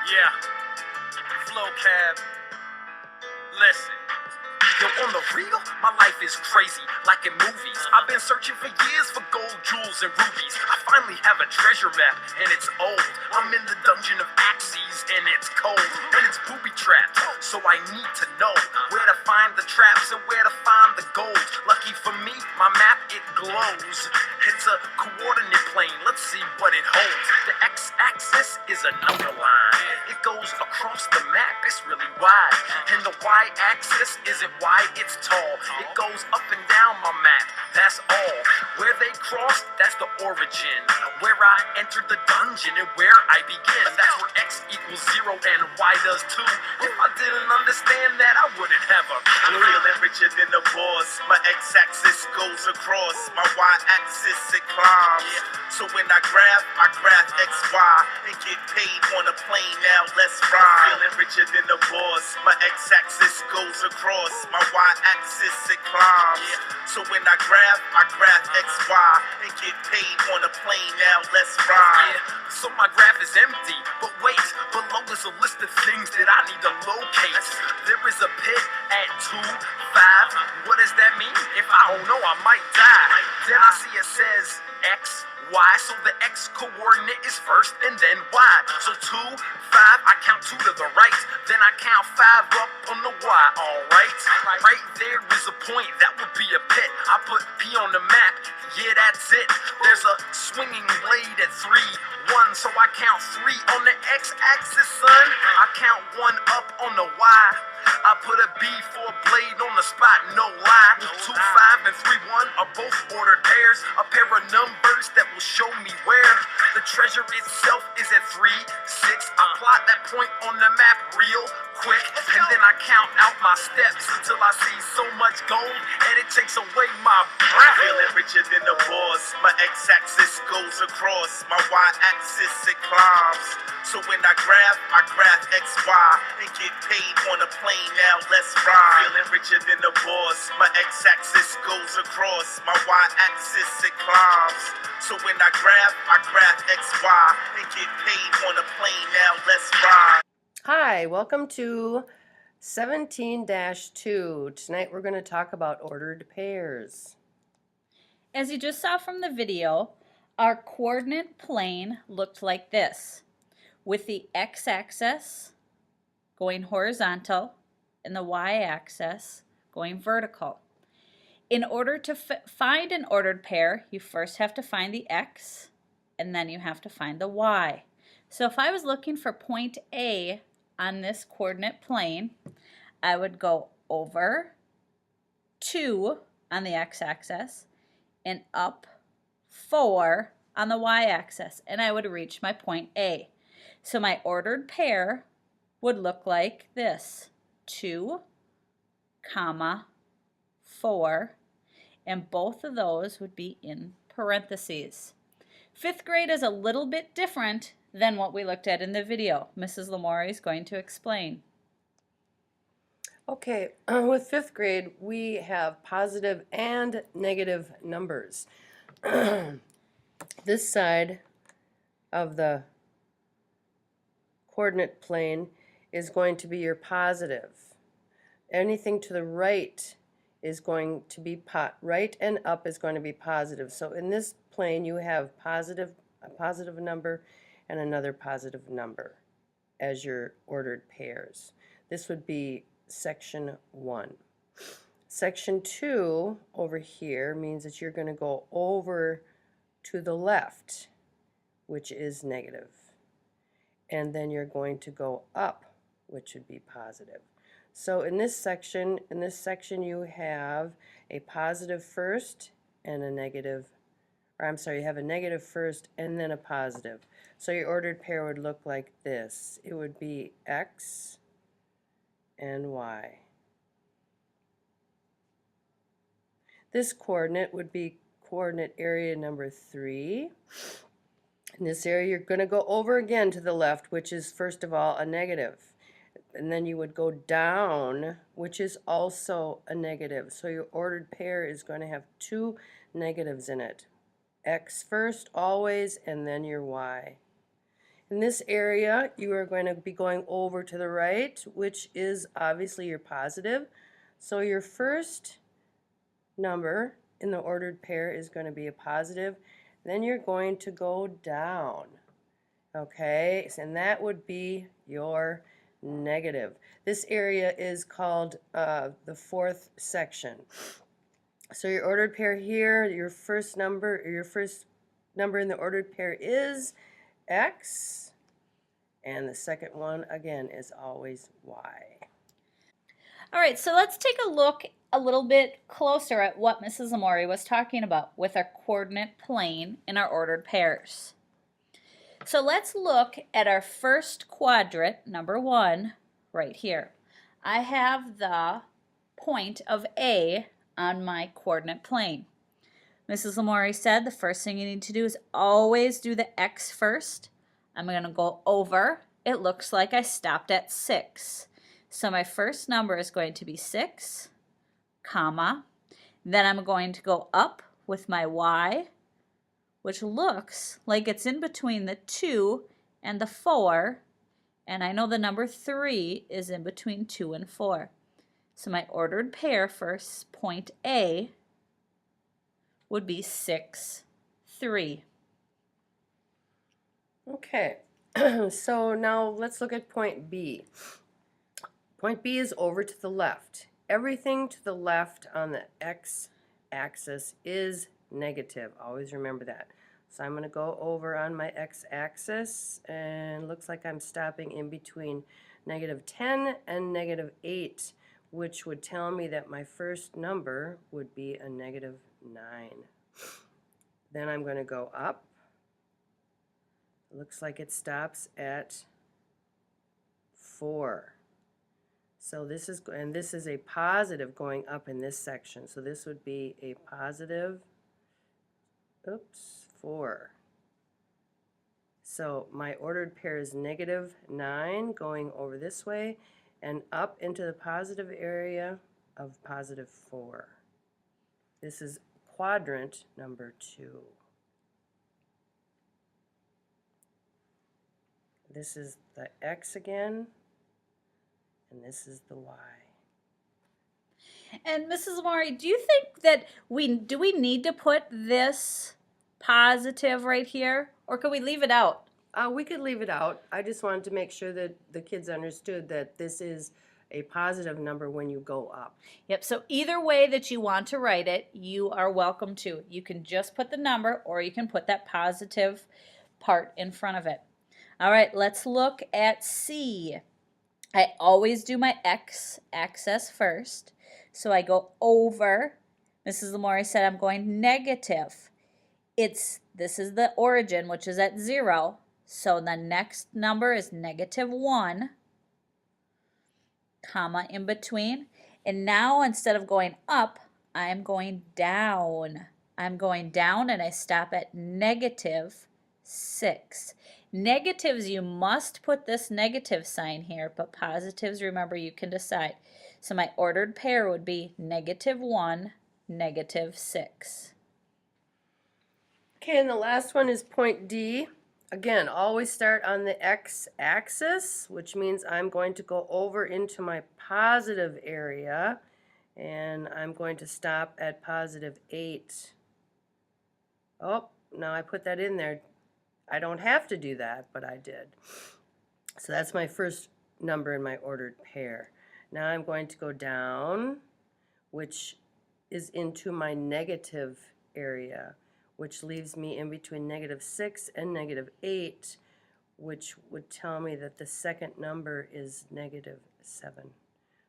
Yeah, Flow Cab, listen. Yo, on the real, my life is crazy, like in movies. I've been searching for years for gold, jewels, and rubies. I finally have a treasure map, and it's old. I'm in the dungeon of Axes, and it's cold, and it's booby trapped. So I need to know where to find the traps and where to find the gold. Lucky for me, my map, it glows. It's a coordinate plane, let's see what it holds. The x-axis is a number line. It goes across the map, it's really wide. And the y-axis isn't wide, it's tall. It goes up and down my map, that's all. Where they cross, that's the origin. Where I entered the dungeon and where I begin. That's where x equals 0 and y does too. If I didn't understand that, I wouldn't have a clue. I'm feeling richer than the boss. My x-axis goes across. My y-axis, it climbs. So when I graph x, y, and get paid on a plane. Now let's ride. I'm feeling richer than the boss. My x-axis goes across. My y-axis, it climbs. So when I graph x, y, and get paid on a plane. Now let's ride. So my graph is empty, but wait, below is a list of things that I need to locate. There is a pit at 2, 5. What does that mean? If I don't know, I might die. Then I see it says X, Y, so the X coordinate is first and then Y. So 2, 5, I count 2 to the right, then I count 5 up on the Y, alright? Right there is a point, that would be a pit. I put P on the map, yeah, that's it. There's a swinging blade at 3, 1, so I count 3 on the x-axis, son. I count 1 up on the y. I put a B for a blade on the spot, no lie. 2, 5, and 3, 1 are both ordered pairs. A pair of numbers that will show me where the treasure itself is at 3, 6. I plot that point on the map real quick, and then I count out my steps until I see so much gold, and it takes away my breath. I'm feeling richer than the boss. My x-axis goes across. My y-axis, it climbs. So when I graph x, y, and get paid on a plane. Now let's ride. I'm feeling richer than the boss. My x-axis goes across. My y-axis, it climbs. So when I graph x, y, and get paid on a plane. Now let's ride. Hi, welcome to 17-2. Tonight we're going to talk about ordered pairs. As you just saw from the video, our coordinate plane looked like this, with the x-axis going horizontal and the y-axis going vertical. In order to find an ordered pair, you first have to find the x, and then you have to find the y. So if I was looking for point A on this coordinate plane, I would go over 2 on the x-axis and up 4 on the y-axis, and I would reach my point A. So my ordered pair would look like this: 2, 4, and both of those would be in parentheses. 5th grade is a little bit different than what we looked at in the video. Mrs. Lamore is going to explain. Okay, with 5th grade, we have positive and negative numbers. This side of the coordinate plane is going to be your positive. Anything to the right is going to be right and up is going to be positive. So in this plane, you have a positive number and another positive number as your ordered pairs. This would be section 1. Section 2 over here means that you're going to go over to the left, which is negative. And then you're going to go up, which would be positive. So in this section you have a positive first and a negative, or I'm sorry, you have a negative first and then a positive. So your ordered pair would look like this. It would be X and Y. This coordinate would be coordinate area number 3. In this area you're going to go over again to the left, which is first of all a negative. And then you would go down, which is also a negative. So your ordered pair is going to have 2 negatives in it. X first always, and then your Y. In this area, you are going to be going over to the right, which is obviously your positive. So your first number in the ordered pair is going to be a positive. Then you're going to go down. Okay, and that would be your negative. This area is called the fourth section. So your ordered pair here, your first number in the ordered pair is X, and the second one again is always Y. All right, so let's take a look a little bit closer at what Mrs. Amori was talking about with our coordinate plane in our ordered pairs. So let's look at our first quadrant, number 1, right here. I have the point of A on my coordinate plane. Mrs. Amori said the first thing you need to do is always do the X first. I'm going to go over. It looks like I stopped at 6. So my first number is going to be 6, comma. Then I'm going to go up with my Y, which looks like it's in between the 2 and the 4, and I know the number 3 is in between 2 and 4. So my ordered pair for point A would be 6, 3. Okay, so now let's look at point B. Point B is over to the left. Everything to the left on the x-axis is negative. Always remember that. So I'm going to go over on my x-axis, and looks like I'm stopping in between -10 and -8, which would tell me that my first number would be a -9. Then I'm going to go up. It looks like it stops at 4. So this is a positive going up in this section. So this would be a positive, 4. So my ordered pair is -9 going over this way and up into the positive area of +4. This is quadrant number 2. This is the X again, and this is the Y. And Mrs. Amori, do you think that we need to put this positive right here, or could we leave it out? We could leave it out. I just wanted to make sure that the kids understood that this is a positive number when you go up. Yep, so either way that you want to write it, you are welcome to. You can just put the number, or you can put that positive part in front of it. All right, let's look at C. I always do my x-axis first. So I go over. Mrs. Amori said I'm going negative. This is the origin, which is at 0. So the next number is -1, comma in between. And now instead of going up, I'm going down. I'm going down and I stop at -6. Negatives, you must put this negative sign here, but positives, remember, you can decide. So my ordered pair would be -1, -6. Okay, and the last one is point D. Again, always start on the x-axis, which means I'm going to go over into my positive area, and I'm going to stop at +8. Oh, now I put that in there. I don't have to do that, but I did. So that's my first number in my ordered pair. Now I'm going to go down, which is into my negative area, which leaves me in between -6 and -8, which would tell me that the second number is -7.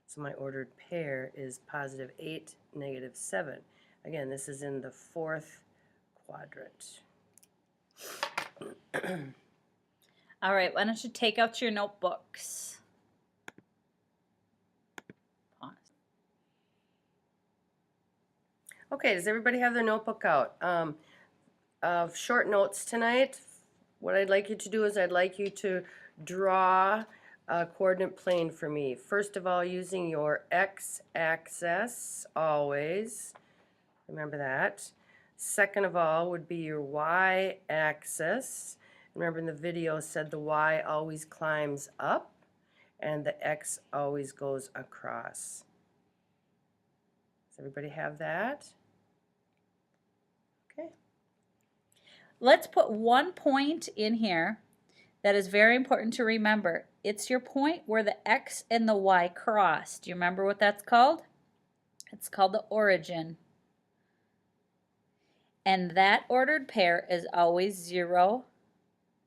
So my ordered pair is +8, -7. Again, this is in the fourth quadrant. All right, why don't you take out your notebooks? Pause. Okay, does everybody have their notebook out? Short notes tonight. What I'd like you to do is I'd like you to draw a coordinate plane for me. First of all, using your x-axis, always. Remember that. Second of all would be your y-axis, Remember in the video said the y always climbs up and the x always goes across. Does everybody have that? Okay. Let's put one point in here that is very important to remember. It's your point where the x and the y cross. Do you remember what that's called? It's called the origin. And that ordered pair is always 0,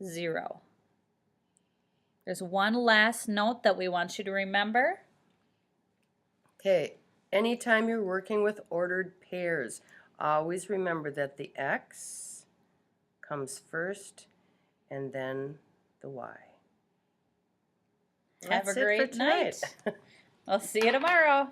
0. There's one last note that we want you to remember. Okay, anytime you're working with ordered pairs, always remember that the x comes first and then the y. Have That's a it for great night. tonight. I'll see you tomorrow.